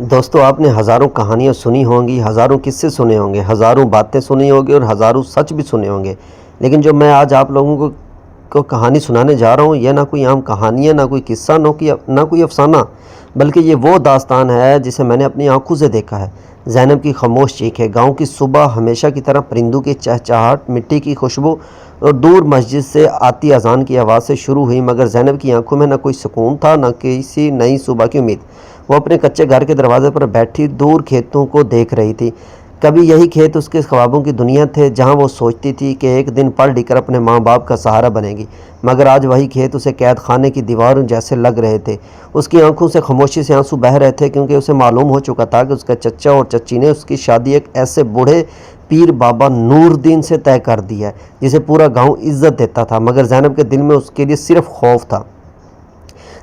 دوستو آپ نے ہزاروں کہانیاں سنی ہوں گی، ہزاروں قصے سنے ہوں گے، ہزاروں باتیں سنی ہوگی اور ہزاروں سچ بھی سنے ہوں گے، لیکن جو میں آج آپ لوگوں کو کہانی سنانے جا رہا ہوں، یہ نہ کوئی عام کہانی ہے، نہ کوئی قصہ، نہ کوئی افسانہ، بلکہ یہ وہ داستان ہے جسے میں نے اپنی آنکھوں سے دیکھا ہے۔ زینب کی خاموش چیخ ہے، گاؤں کی صبح ہمیشہ کی طرح پرندوں کی چہچہاہٹ، مٹی کی خوشبو اور دور مسجد سے آتی اذان کی آواز سے شروع ہوئی، مگر زینب کی آنکھوں میں نہ کوئی سکون تھا، نہ کسی نئی صبح کی امید۔ وہ اپنے کچے گھر کے دروازے پر بیٹھی دور کھیتوں کو دیکھ رہی تھی۔ کبھی یہی کھیت اس کے خوابوں کی دنیا تھے، جہاں وہ سوچتی تھی کہ ایک دن پڑھ لکھ کر اپنے ماں باپ کا سہارا بنے گی، مگر آج وہی کھیت اسے قید خانے کی دیواروں جیسے لگ رہے تھے۔ اس کی آنکھوں سے خاموشی سے آنسو بہہ رہے تھے، کیونکہ اسے معلوم ہو چکا تھا کہ اس کا چچا اور چچی نے اس کی شادی ایک ایسے بوڑھے پیر بابا نور دین سے طے کر دی ہے جسے پورا گاؤں عزت دیتا تھا، مگر زینب کے دل میں اس کے لیے صرف خوف تھا۔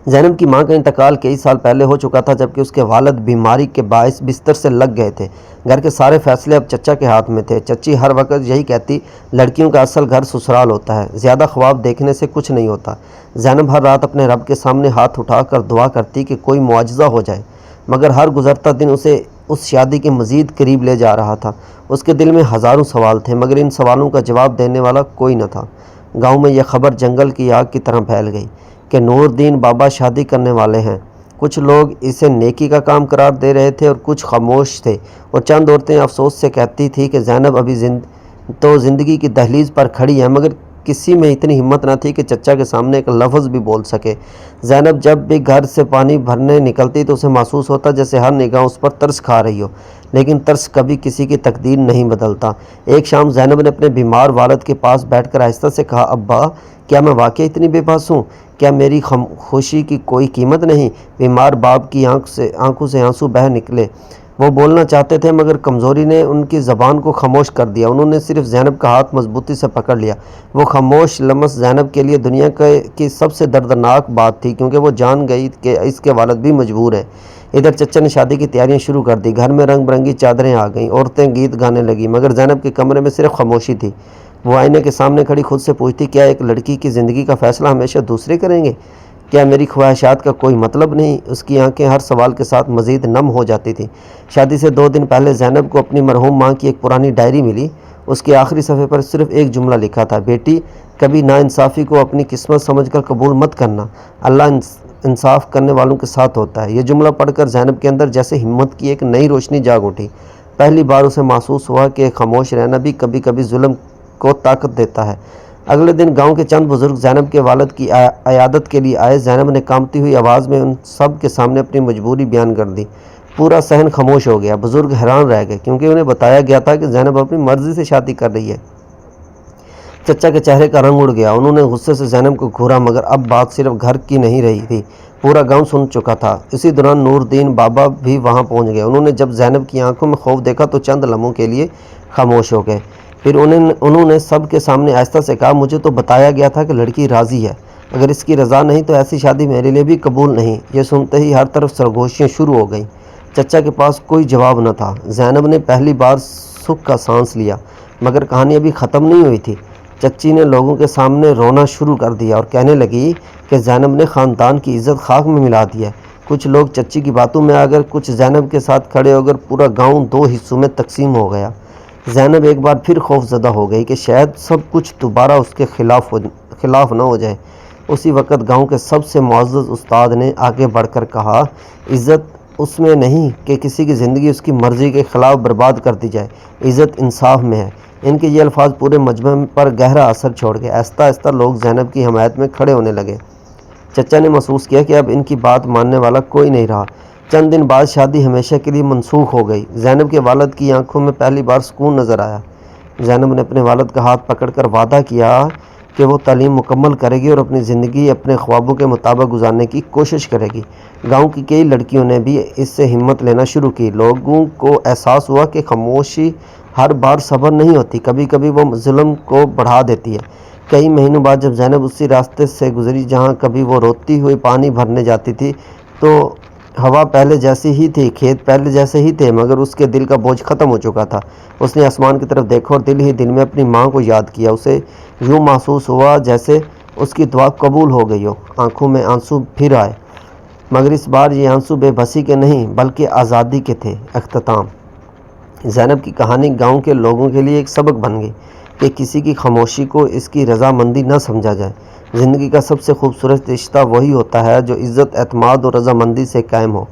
زینب کی ماں کا انتقال کئی سال پہلے ہو چکا تھا، جبکہ اس کے والد بیماری کے باعث بستر سے لگ گئے تھے۔ گھر کے سارے فیصلے اب چچا کے ہاتھ میں تھے۔ چچی ہر وقت یہی کہتی، لڑکیوں کا اصل گھر سسرال ہوتا ہے، زیادہ خواب دیکھنے سے کچھ نہیں ہوتا۔ زینب ہر رات اپنے رب کے سامنے ہاتھ اٹھا کر دعا کرتی کہ کوئی معجزہ ہو جائے، مگر ہر گزرتا دن اسے اس شادی کے مزید قریب لے جا رہا تھا۔ اس کے دل میں ہزاروں سوال تھے، مگر ان سوالوں کا جواب دینے والا کوئی نہ تھا۔ گاؤں میں یہ خبر جنگل کی آگ کی طرح پھیل گئی کہ نور دین بابا شادی کرنے والے ہیں۔ کچھ لوگ اسے نیکی کا کام قرار دے رہے تھے اور کچھ خاموش تھے، اور چند عورتیں افسوس سے کہتی تھی کہ زینب ابھی تو زندگی کی دہلیز پر کھڑی ہے، مگر کسی میں اتنی ہمت نہ تھی کہ چچا کے سامنے ایک لفظ بھی بول سکے۔ زینب جب بھی گھر سے پانی بھرنے نکلتی تو اسے محسوس ہوتا جیسے ہر نگاہ اس پر ترس کھا رہی ہو، لیکن ترس کبھی کسی کی تقدیر نہیں بدلتا۔ ایک شام زینب نے اپنے بیمار والد کے پاس بیٹھ کر آہستہ سے کہا، ابا، کیا میں واقعی اتنی بے بس ہوں؟ کیا میری خوشی کی کوئی قیمت نہیں؟ بیمار باپ کی آنکھوں سے آنسو بہہ نکلے۔ وہ بولنا چاہتے تھے، مگر کمزوری نے ان کی زبان کو خاموش کر دیا۔ انہوں نے صرف زینب کا ہاتھ مضبوطی سے پکڑ لیا۔ وہ خاموش لمس زینب کے لیے دنیا کی سب سے دردناک بات تھی، کیونکہ وہ جان گئی کہ اس کے والد بھی مجبور ہیں۔ ادھر چچا نے شادی کی تیاریاں شروع کر دی۔ گھر میں رنگ برنگی چادریں آ گئیں، عورتیں گیت گانے لگیں، مگر زینب کے کمرے میں صرف خاموشی تھی۔ وہ آئینے کے سامنے کھڑی خود سے پوچھتی، کیا ایک لڑکی کی زندگی کا فیصلہ ہمیشہ دوسرے کریں گے؟ کیا میری خواہشات کا کوئی مطلب نہیں؟ اس کی آنکھیں ہر سوال کے ساتھ مزید نم ہو جاتی تھیں۔ شادی سے 2 دن پہلے زینب کو اپنی مرحوم ماں کی ایک پرانی ڈائری ملی۔ اس کے آخری صفحے پر صرف ایک جملہ لکھا تھا، بیٹی، کبھی ناانصافی کو اپنی قسمت سمجھ کر قبول مت کرنا، اللہ انصاف کرنے والوں کے ساتھ ہوتا ہے۔ یہ جملہ پڑھ کر زینب کے اندر جیسے ہمت کی ایک نئی روشنی جاگ اٹھی۔ پہلی بار اسے محسوس ہوا کہ خاموش رہنا بھی کبھی کبھی ظلم کو طاقت دیتا ہے۔ اگلے دن گاؤں کے چند بزرگ زینب کے والد کی عیادت کے لیے آئے۔ زینب نے کانپتی ہوئی آواز میں ان سب کے سامنے اپنی مجبوری بیان کر دی۔ پورا صحن خاموش ہو گیا۔ بزرگ حیران رہ گئے، کیونکہ انہیں بتایا گیا تھا کہ زینب اپنی مرضی سے شادی کر رہی ہے۔ چچا کے چہرے کا رنگ اڑ گیا۔ انہوں نے غصے سے زینب کو گھورا، مگر اب بات صرف گھر کی نہیں رہی تھی، پورا گاؤں سن چکا تھا۔ اسی دوران نور دین بابا بھی وہاں پہنچ گئے۔ انہوں نے جب زینب کی آنکھوں میں خوف دیکھا تو چند لمحوں کے لیے خاموش ہو گئے۔ پھر انہوں نے سب کے سامنے آہستہ سے کہا، مجھے تو بتایا گیا تھا کہ لڑکی راضی ہے، اگر اس کی رضا نہیں تو ایسی شادی میرے لیے بھی قبول نہیں۔ یہ سنتے ہی ہر طرف سرگوشیاں شروع ہو گئیں۔ چچا کے پاس کوئی جواب نہ تھا۔ زینب نے پہلی بار سکھ کا سانس لیا، مگر کہانی ابھی ختم نہیں ہوئی تھی۔ چچی نے لوگوں کے سامنے رونا شروع کر دیا اور کہنے لگی کہ زینب نے خاندان کی عزت خاک میں ملا دی ہے۔ کچھ لوگ چچی کی باتوں میں آ گئے، کچھ زینب کے ساتھ کھڑے ہو کر پورا گاؤں 2 حصوں میں تقسیم ہو گیا۔ زینب ایک بار پھر خوف زدہ ہو گئی کہ شاید سب کچھ دوبارہ اس کے خلاف نہ ہو جائے۔ اسی وقت گاؤں کے سب سے معزز استاد نے آگے بڑھ کر کہا، عزت اس میں نہیں کہ کسی کی زندگی اس کی مرضی کے خلاف برباد کر دی جائے، عزت انصاف میں ہے۔ ان کے یہ الفاظ پورے مجمع پر گہرا اثر چھوڑ گئے۔ آہستہ آہستہ لوگ زینب کی حمایت میں کھڑے ہونے لگے۔ چچا نے محسوس کیا کہ اب ان کی بات ماننے والا کوئی نہیں رہا۔ چند دن بعد شادی ہمیشہ کے لیے منسوخ ہو گئی۔ زینب کے والد کی آنکھوں میں پہلی بار سکون نظر آیا۔ زینب نے اپنے والد کا ہاتھ پکڑ کر وعدہ کیا کہ وہ تعلیم مکمل کرے گی اور اپنی زندگی اپنے خوابوں کے مطابق گزارنے کی کوشش کرے گی۔ گاؤں کی کئی لڑکیوں نے بھی اس سے ہمت لینا شروع کی۔ لوگوں کو احساس ہوا کہ خاموشی ہر بار صبر نہیں ہوتی، کبھی کبھی وہ ظلم کو بڑھا دیتی ہے۔ کئی مہینوں بعد جب زینب اسی راستے سے گزری جہاں کبھی وہ روتی ہوئی پانی بھرنے جاتی تھی، تو ہوا پہلے جیسی ہی تھی، کھیت پہلے جیسے ہی تھے، مگر اس کے دل کا بوجھ ختم ہو چکا تھا۔ اس نے آسمان کی طرف دیکھا اور دل ہی دل میں اپنی ماں کو یاد کیا۔ اسے یوں محسوس ہوا جیسے اس کی دعا قبول ہو گئی ہو۔ آنکھوں میں آنسو پھر آئے۔ مگر اس بار یہ آنسو بے بسی کے نہیں بلکہ آزادی کے تھے۔ اختتام۔ زینب کی کہانی گاؤں کے لوگوں کے لیے ایک سبق بن گئی کہ کسی کی خاموشی کو اس کی رضامندی نہ سمجھا جائے۔ زندگی کا سب سے خوبصورت رشتہ وہی ہوتا ہے جو عزت، اعتماد اور رضامندی سے قائم ہو،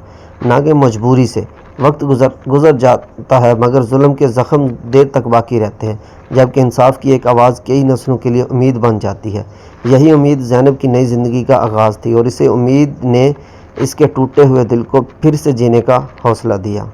نہ کہ مجبوری سے۔ وقت گزر جاتا ہے مگر ظلم کے زخم دیر تک باقی رہتے ہیں، جبکہ انصاف کی ایک آواز کئی نسلوں کے لیے امید بن جاتی ہے۔ یہی امید زینب کی نئی زندگی کا آغاز تھی اور اسے امید نے اس کے ٹوٹے ہوئے دل کو پھر سے جینے کا حوصلہ دیا۔